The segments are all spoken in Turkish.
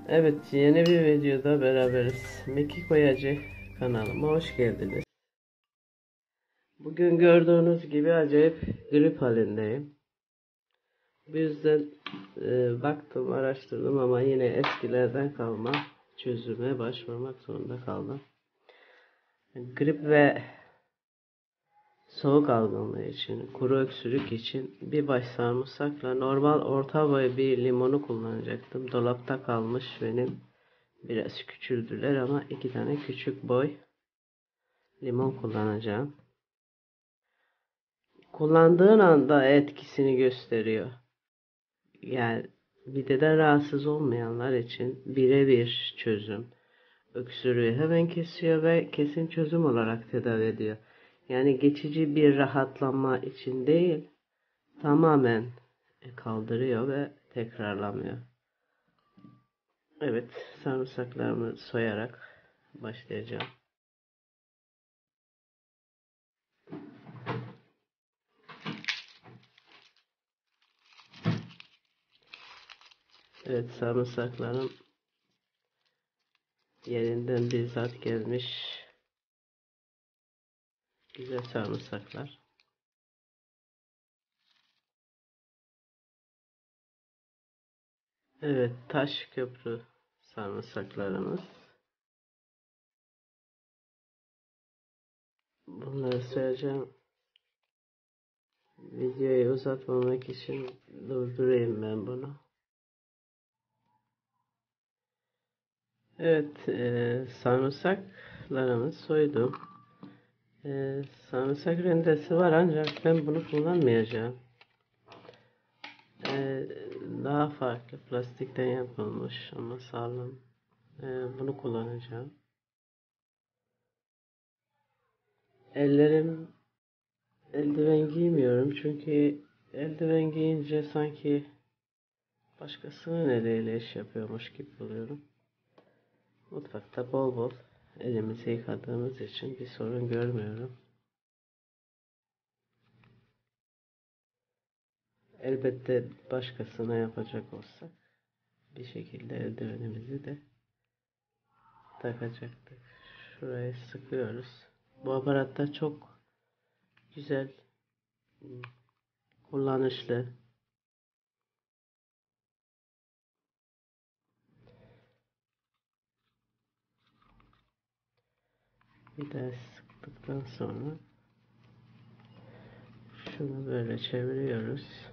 Evet, yeni bir videoda beraberiz. Meki Koyacı kanalıma hoş geldiniz. Bugün gördüğünüz gibi acayip grip halindeyim. Bu yüzden baktım, araştırdım ama yine eskilerden kalma çözüme başvurmak zorunda kaldım. Grip ve soğuk algınlığı için, kuru öksürük için bir baş sarımsakla normal orta boy bir limonu kullanacaktım. Dolapta kalmış benim. Biraz küçüldüler ama iki tane küçük boy limon kullanacağım. Kullandığın anda etkisini gösteriyor. Yani mideden rahatsız olmayanlar için birebir çözüm. Öksürüğü hemen kesiyor ve kesin çözüm olarak tedavi ediyor. Yani geçici bir rahatlama için değil, tamamen kaldırıyor ve tekrarlamıyor. Evet, sarımsaklarımı soyarak başlayacağım. Evet, sarımsaklarım yerinden bizzat gelmiş güzel sarımsaklar. Evet, taş köprü sarımsaklarımız. Bunları söyleyeceğim. Videoyu uzatmamak için durdurayım ben bunu. Evet, sarımsaklarımı soydum. Sarımsak rendesi var ancak ben bunu kullanmayacağım. E, Daha farklı plastikten yapılmış ama sağlam. Bunu kullanacağım. Ellerim eldiven giymiyorum çünkü eldiven giyince sanki başkasının eliyle iş yapıyormuş gibi oluyorum. Mutfakta bol bol elimizi yıkadığımız için bir sorun görmüyorum. Elbette başkasına yapacak olsak bir şekilde eldivenimizi de takacaktık. Şurayı sıkıyoruz. Bu aparatta çok güzel, kullanışlı. Bir daha sıktıktan sonra şunu böyle çeviriyoruz.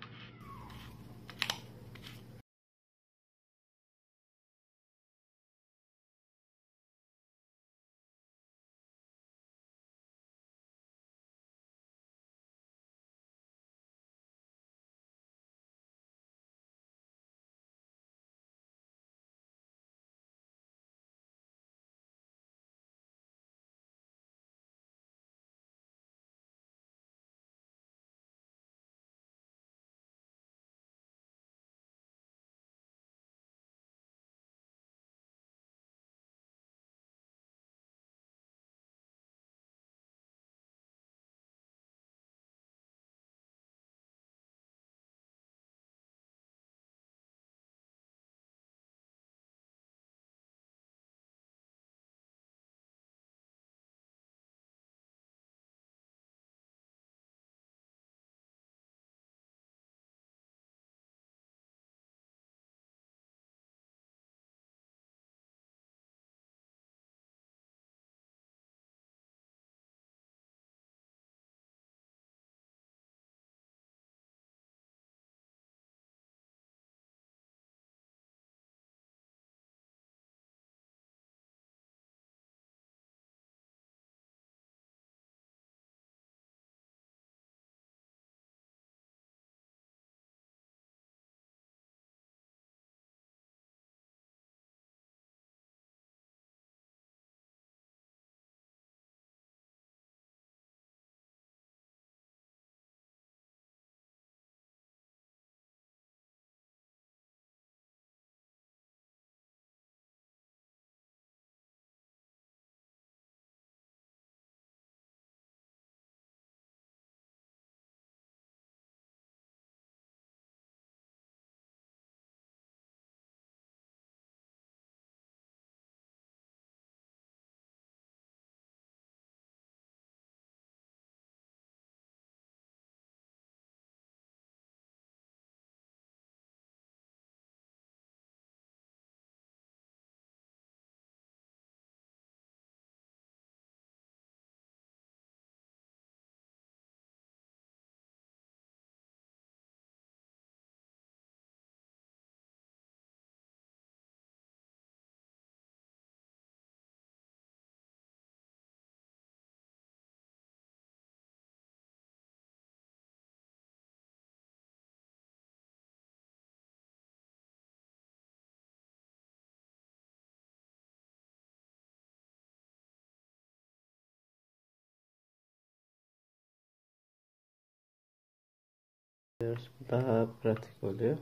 Daha pratik oluyor.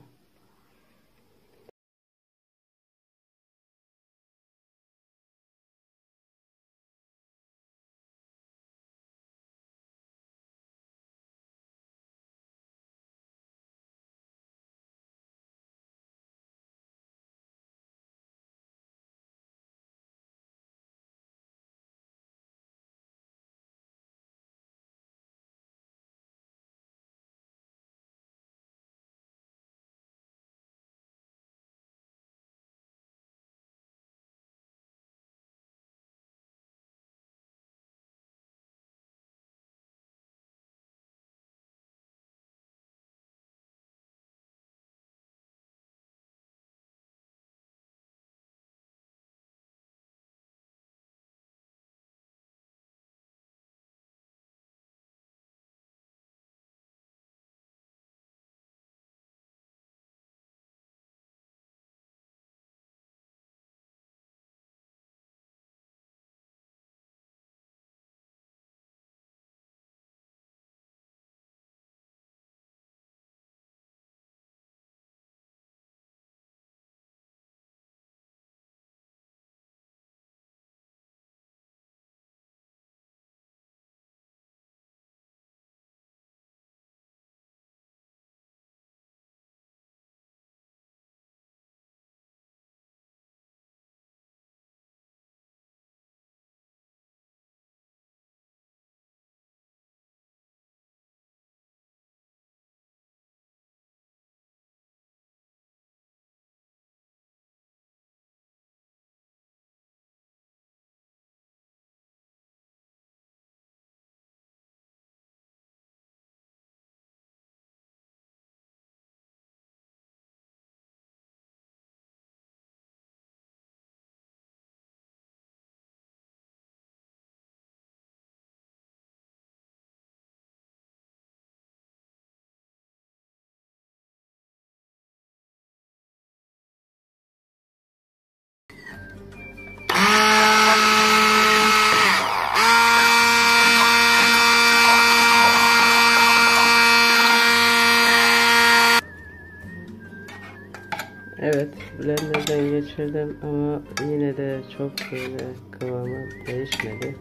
Evet, blenderdan geçirdim ama yine de çok böyle kıvamı değişmedi.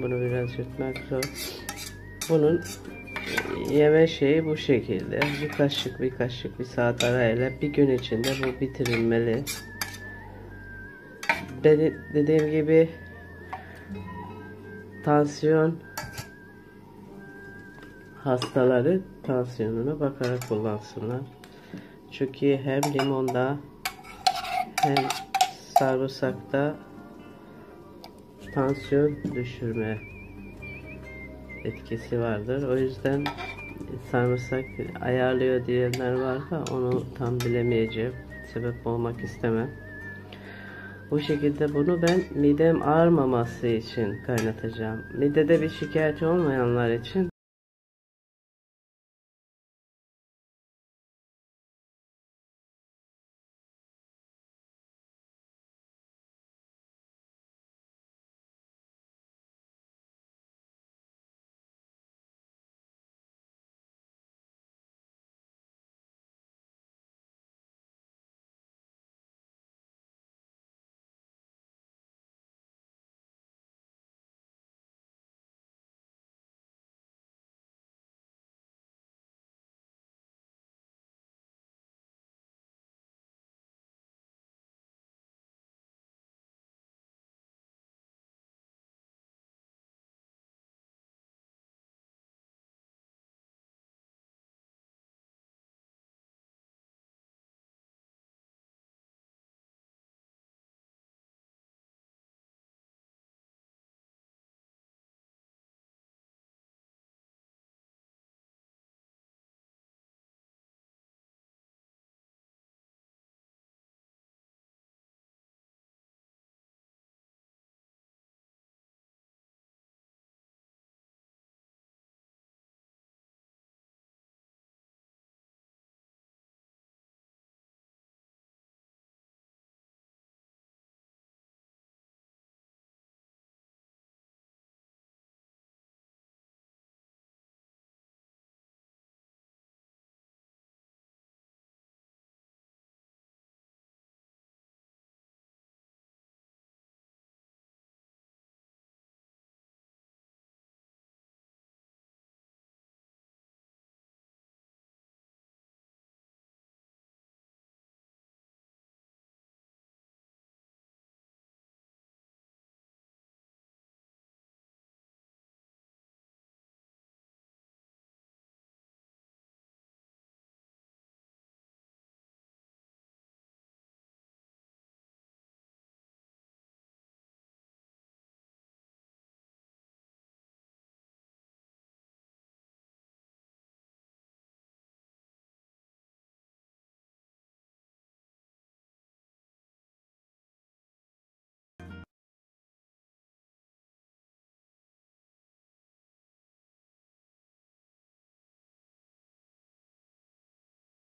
Bunu biraz yırtmak zor. Bunun yeme şeyi bu şekilde. Bir kaşık bir saat arayla bir gün içinde bu bitirilmeli. Dediğim gibi tansiyon hastaları tansiyonuna bakarak kullansınlar. Çünkü hem limonda hem sarımsakta tansiyon düşürme etkisi vardır. O yüzden sarımsak ayarlıyor diyenler var da onu tam bilemeyeceğim. Sebep olmak istemem. Bu şekilde bunu ben midem ağrımaması için kaynatacağım. Midede bir şikayeti olmayanlar için